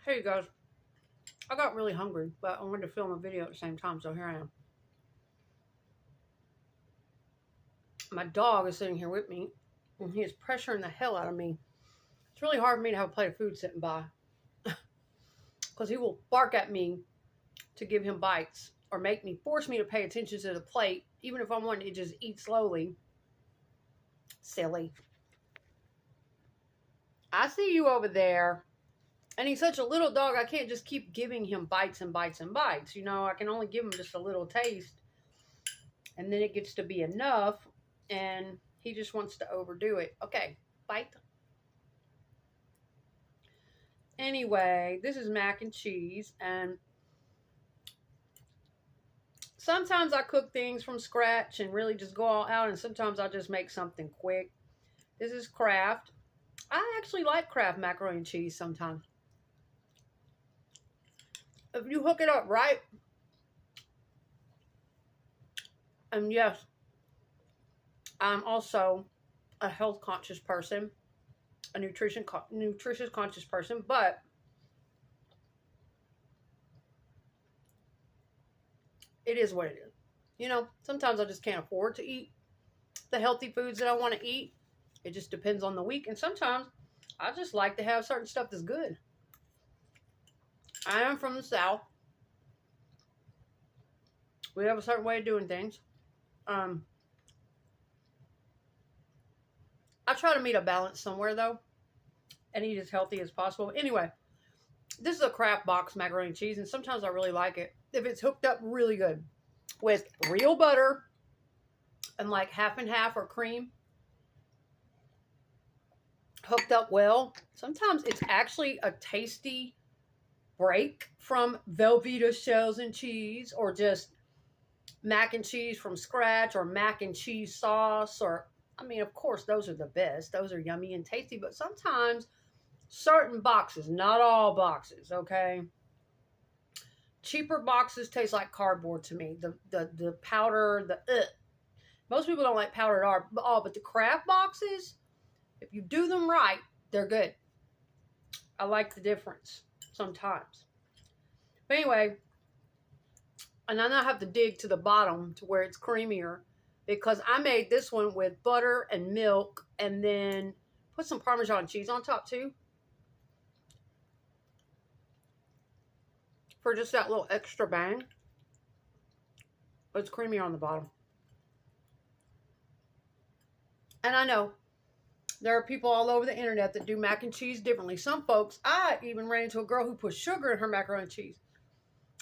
Hey you guys, I got really hungry, but I wanted to film a video at the same time, so here I am. My dog is sitting here with me, and he is pressuring the hell out of me. It's really hard for me to have a plate of food sitting by, because he will bark at me to give him bites, or force me to pay attention to the plate, even if I want to just eat slowly. Silly. I see you over there. And he's such a little dog, I can't just keep giving him bites and bites and bites. You know, I can only give him just a little taste. And then it gets to be enough. And he just wants to overdo it. Okay, bite. Anyway, this is mac and cheese. And sometimes I cook things from scratch and really just go all out. And sometimes I just make something quick. This is Kraft. I actually like Kraft macaroni and cheese sometimes. If you hook it up right, and yes, I'm also a health conscious person, a nutritious conscious person, but it is what it is. You know, sometimes I just can't afford to eat the healthy foods that I want to eat. It just depends on the week, and sometimes I just like to have certain stuff that's good. I am from the South. We have a certain way of doing things. I try to meet a balance somewhere, though, and eat as healthy as possible. Anyway, this is a Kraft box macaroni and cheese, and sometimes I really like it if it's hooked up really good with real butter and like half and half or cream. Hooked up well. Sometimes it's actually a tasty break from Velveeta shells and cheese, or just mac and cheese from scratch, or mac and cheese sauce, or I mean, of course, those are the best. Those are yummy and tasty, but sometimes certain boxes, not all boxes, okay? Cheaper boxes taste like cardboard to me. The powder, most people don't like powdered at all, but the Kraft boxes, if you do them right, they're good. I like the difference sometimes. But anyway, and I now have to dig to the bottom to where it's creamier, because I made this one with butter and milk, and then put some Parmesan cheese on top too, for just that little extra bang. But it's creamier on the bottom. And I know there are people all over the internet that do mac and cheese differently. Some folks, I even ran into a girl who put sugar in her macaroni and cheese.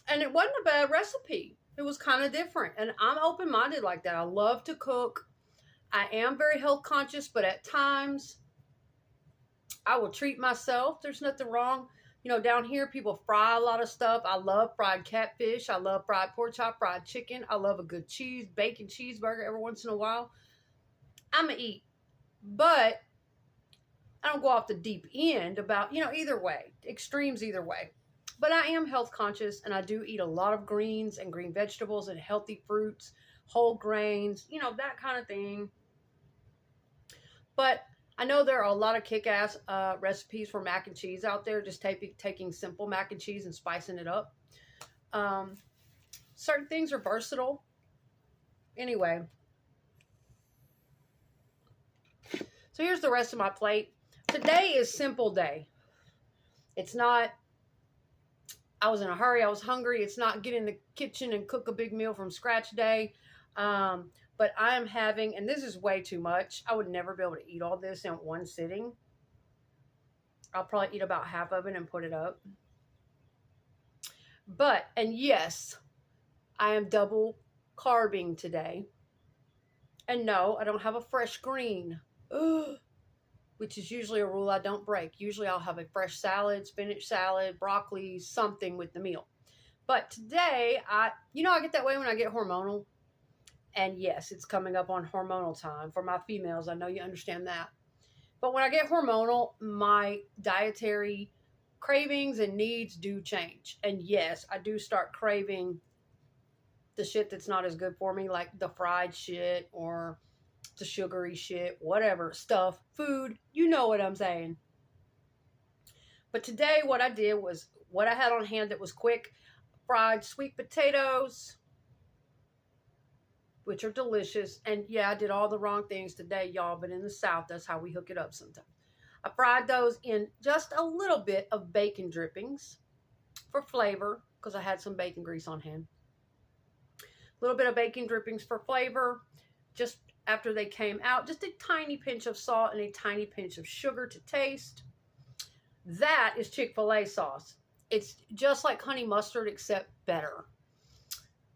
And it wasn't a bad recipe. It was kind of different. And I'm open-minded like that. I love to cook. I am very health conscious, but at times I will treat myself. There's nothing wrong. You know, down here people fry a lot of stuff. I love fried catfish. I love fried pork chop, fried chicken. I love a good bacon cheeseburger every once in a while. I'm going to eat. But I don't go off the deep end about, either way. Extremes either way. But I am health conscious, and I do eat a lot of greens and green vegetables and healthy fruits, whole grains, that kind of thing. But I know there are a lot of kick-ass recipes for mac and cheese out there, just taking simple mac and cheese and spicing it up. Certain things are versatile. Anyway. So here's the rest of my plate. Today is simple day. It's not, I was in a hurry, I was hungry. It's not get in the kitchen and cook a big meal from scratch day. But I am having, and this is way too much. I would never be able to eat all this in one sitting. I'll probably eat about half of it and put it up. And yes, I am double carbing today. And no, I don't have a fresh green. Ugh. Which is usually a rule I don't break. Usually I'll have a fresh salad, spinach salad, broccoli, something with the meal. But today, I get that way when I get hormonal. And yes, it's coming up on hormonal time for my females. I know you understand that. But when I get hormonal, my dietary cravings and needs do change. And yes, I do start craving the shit that's not as good for me, like the fried shit or the sugary shit, whatever, stuff, food, you know what I'm saying. But today what I did was what I had on hand that was quick. Fried sweet potatoes, which are delicious. And yeah, I did all the wrong things today, y'all, but in the South, that's how we hook it up sometimes. I fried those in just a little bit of bacon drippings for flavor because I had some bacon grease on hand. A little bit of bacon drippings for flavor. Just after they came out, just a tiny pinch of salt and a tiny pinch of sugar to taste. That is Chick-fil-A sauce. It's just like honey mustard, except better.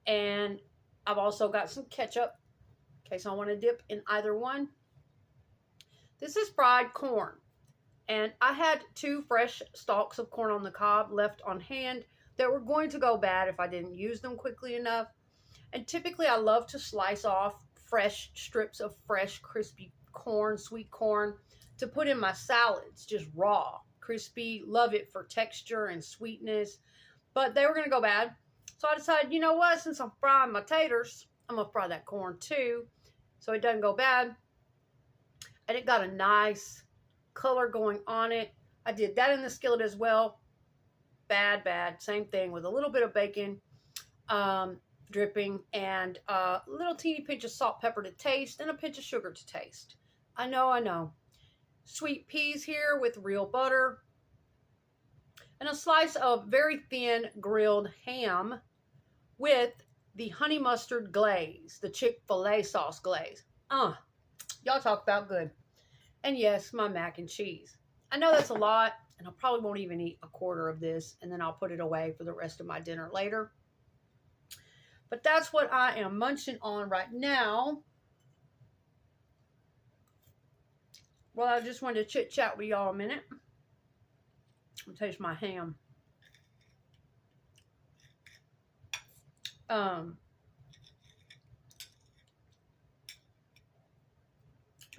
And I've also got some ketchup in case I want to dip in either one. This is fried corn. And I had 2 fresh stalks of corn on the cob left on hand that were going to go bad if I didn't use them quickly enough. And typically I love to slice off fresh strips of fresh, crispy corn, sweet corn, to put in my salads, just raw, crispy. Love it for texture and sweetness. But they were going to go bad. So I decided, you know what, since I'm frying my taters, I'm going to fry that corn too, so it doesn't go bad. And it got a nice color going on it. I did that in the skillet as well. Bad. Same thing with a little bit of bacon dripping and a little teeny pinch of salt, pepper to taste, and a pinch of sugar to taste. I know. Sweet peas here with real butter. And a slice of very thin grilled ham with the honey mustard glaze, the Chick-fil-A sauce glaze. Y'all talk about good. And yes, my mac and cheese. I know that's a lot, and I probably won't even eat a quarter of this, and then I'll put it away for the rest of my dinner later. But that's what I am munching on right now. Well, I just wanted to chit-chat with y'all a minute. I'll taste my ham. But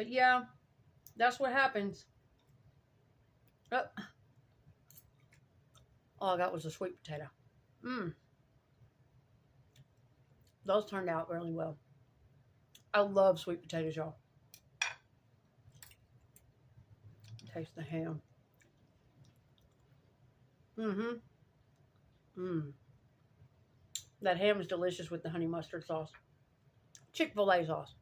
yeah, that's what happens. All I got was a sweet potato. Those turned out really well. I love sweet potatoes, y'all. Taste the ham. That ham is delicious with the honey mustard sauce. Chick-fil-A sauce.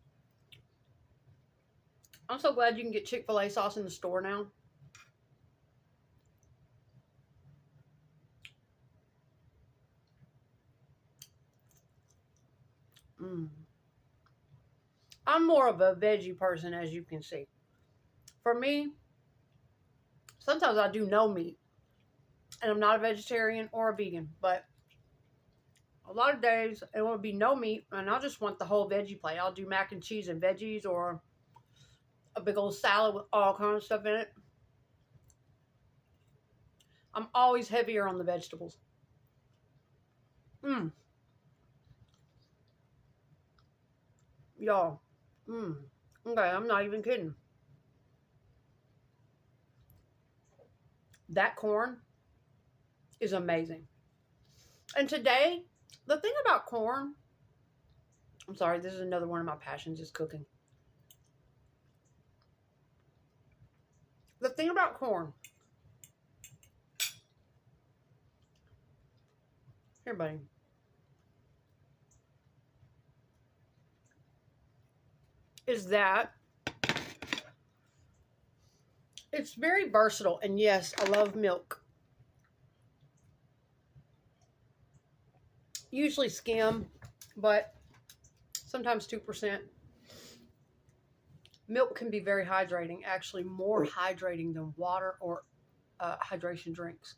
I'm so glad you can get Chick-fil-A sauce in the store now. I'm more of a veggie person, as you can see. For me, sometimes I do no meat. And I'm not a vegetarian or a vegan. But a lot of days, it will be no meat. And I just want the whole veggie plate. I'll do mac and cheese and veggies, or a big old salad with all kinds of stuff in it. I'm always heavier on the vegetables. Y'all. Okay, I'm not even kidding. That corn is amazing. And today, the thing about corn, I'm sorry, this is another one of my passions, is cooking. The thing about corn, here, buddy. Is that it's very versatile. And yes, I love milk. Usually skim, but sometimes 2%. Milk can be very hydrating, actually more hydrating than water or hydration drinks.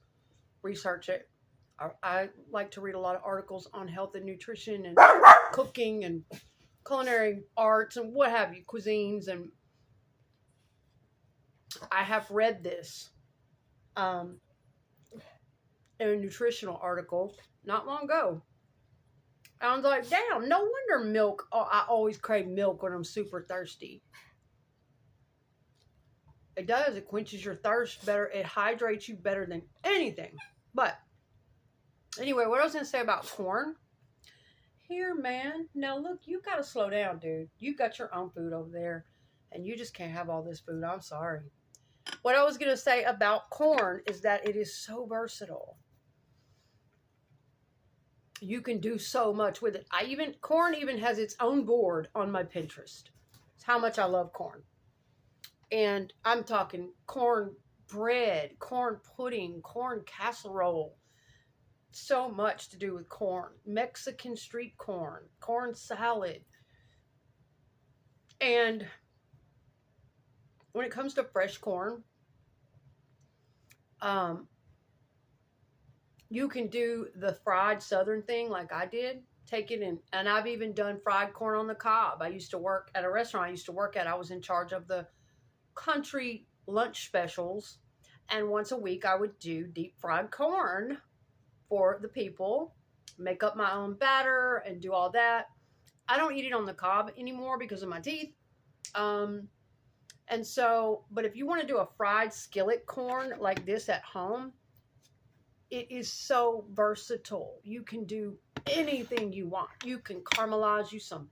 Research it. I like to read a lot of articles on health and nutrition and cooking and culinary arts and what have you, cuisines, and I have read this in a nutritional article not long ago. I was like, damn, no wonder milk, I always crave milk when I'm super thirsty. It does. It quenches your thirst better. It hydrates you better than anything. But anyway, what I was going to say about corn. Here, man. Now, look, you got to slow down, dude. You got your own food over there. And you just can't have all this food. I'm sorry. what I was going to say about corn is that it is so versatile. You can do so much with it. Corn even has its own board on my Pinterest. It's how much I love corn. And I'm talking corn bread, corn pudding, corn casserole. So much to do with corn. Mexican street corn, corn salad. And when it comes to fresh corn, you can do the fried southern thing like I did. Take it in, and I've even done fried corn on the cob. I used to work at a restaurant I was in charge of the country lunch specials. And once a week I would do deep fried corn for the people, make up my own batter and do all that. I don't eat it on the cob anymore because of my teeth. And so, but if you want to do a fried skillet corn like this at home, it is so versatile. You can do anything you want. You can caramelize you some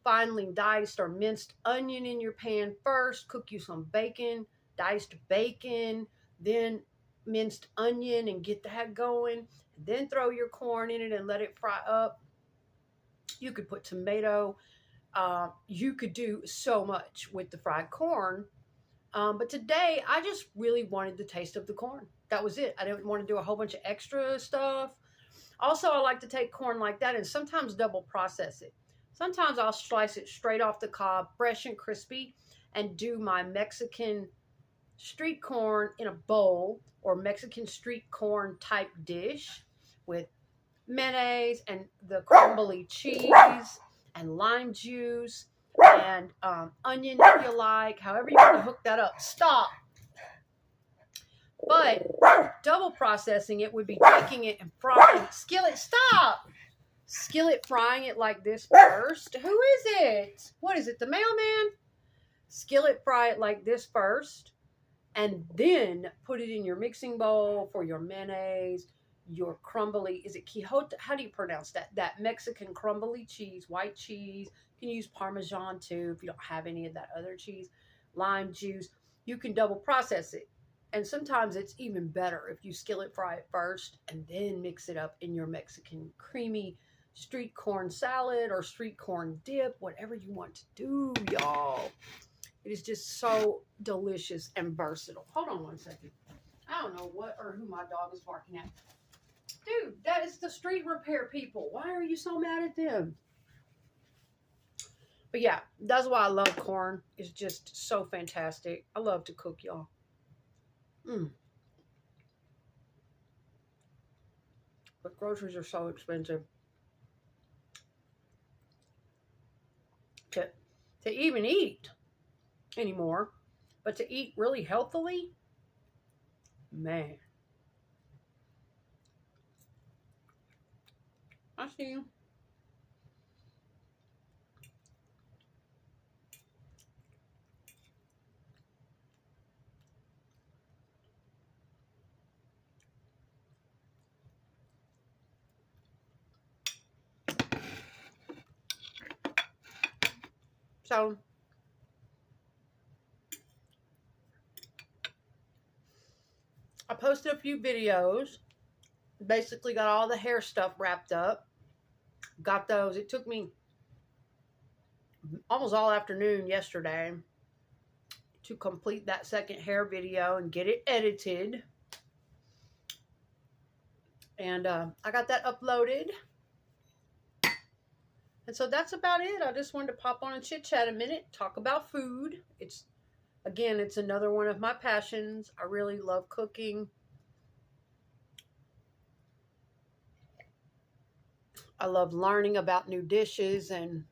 finely diced or minced onion in your pan first, cook you some bacon, diced bacon, then minced onion and get that going. Then throw your corn in it and let it fry up. You could put tomato. You could do so much with the fried corn. But today, I just really wanted the taste of the corn. That was it. I didn't want to do a whole bunch of extra stuff. Also, I like to take corn like that and sometimes double process it. Sometimes I'll slice it straight off the cob, fresh and crispy, and do my Mexican street corn in a bowl or Mexican street corn type dish with mayonnaise and the crumbly cheese and lime juice and onion if you like, however you want to hook that up. Stop. But double processing it would be taking it and frying. Skillet, stop. Skillet frying it like this first. Who is it? What is it, the mailman? Skillet fry it like this first, and then put it in your mixing bowl for your mayonnaise, your crumbly, is it Quixote? How do you pronounce that? That Mexican crumbly cheese, white cheese. You can use Parmesan too if you don't have any of that other cheese. Lime juice. You can double process it. And sometimes it's even better if you skillet fry it first and then mix it up in your Mexican creamy street corn salad or street corn dip, whatever you want to do, y'all. It is just so delicious and versatile. Hold on one second. I don't know what or who my dog is barking at. Dude, that is the street repair people. Why are you so mad at them? But yeah, that's why I love corn. It's just so fantastic. I love to cook, y'all. But groceries are so expensive. To even eat anymore. But to eat really healthily, man. I see you. So, I posted a few videos. Basically got all the hair stuff wrapped up. Got those. It took me almost all afternoon yesterday to complete that second hair video and get it edited. And I got that uploaded. And so that's about it. I just wanted to pop on and chit chat a minute, talk about food. It's another one of my passions. I really love cooking. I love learning about new dishes and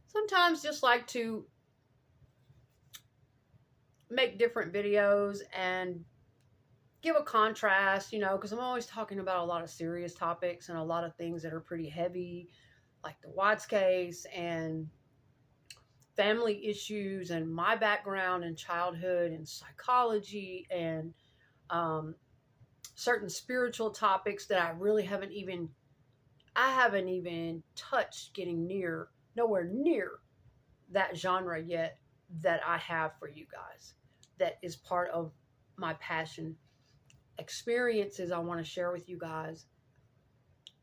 sometimes just like to make different videos and give a contrast, because I'm always talking about a lot of serious topics and a lot of things that are pretty heavy, like the Watts case and family issues and my background in childhood and psychology and certain spiritual topics that I haven't even touched getting near nowhere near that genre yet that I have for you guys. That is part of my passion, experiences I want to share with you guys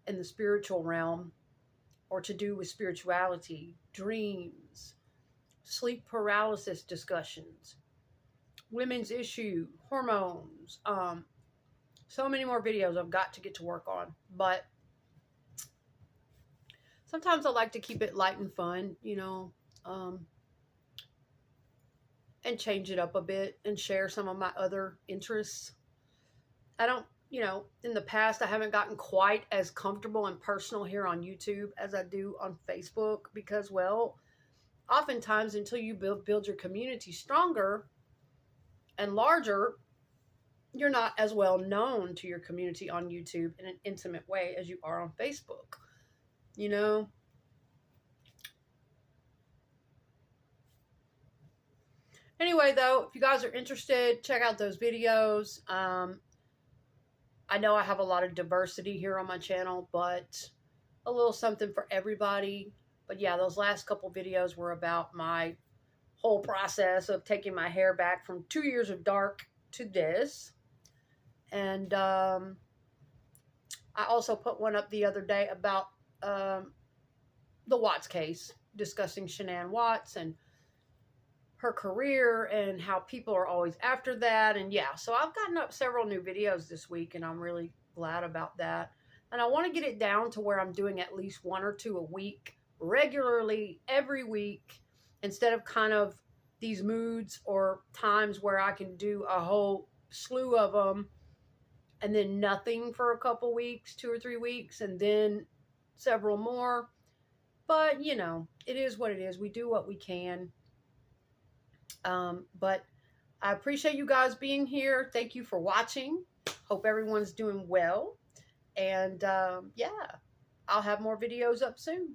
in the spiritual realm or to do with spirituality, dreams, sleep paralysis discussions, women's issue, hormones, so many more videos I've got to get to work on. But sometimes I like to keep it light and fun, and change it up a bit and share some of my other interests. I don't, in the past, I haven't gotten quite as comfortable and personal here on YouTube as I do on Facebook because, well, oftentimes until you build your community stronger and larger, you're not as well known to your community on YouTube in an intimate way as you are on Facebook, Anyway, though, if you guys are interested, check out those videos. I know I have a lot of diversity here on my channel, but a little something for everybody. But yeah, those last couple videos were about my whole process of taking my hair back from 2 years of dark to this. And I also put one up the other day about the Watts case, discussing Shanann Watts and her career and how people are always after that. And yeah, so I've gotten up several new videos this week and I'm really glad about that. And I want to get it down to where I'm doing at least 1 or 2 a week, regularly, every week, instead of kind of these moods or times where I can do a whole slew of them and then nothing for a couple weeks, 2 or 3 weeks, and then several more. But, it is what it is. We do what we can. But I appreciate you guys being here. Thank you for watching. Hope everyone's doing well. And yeah, I'll have more videos up soon.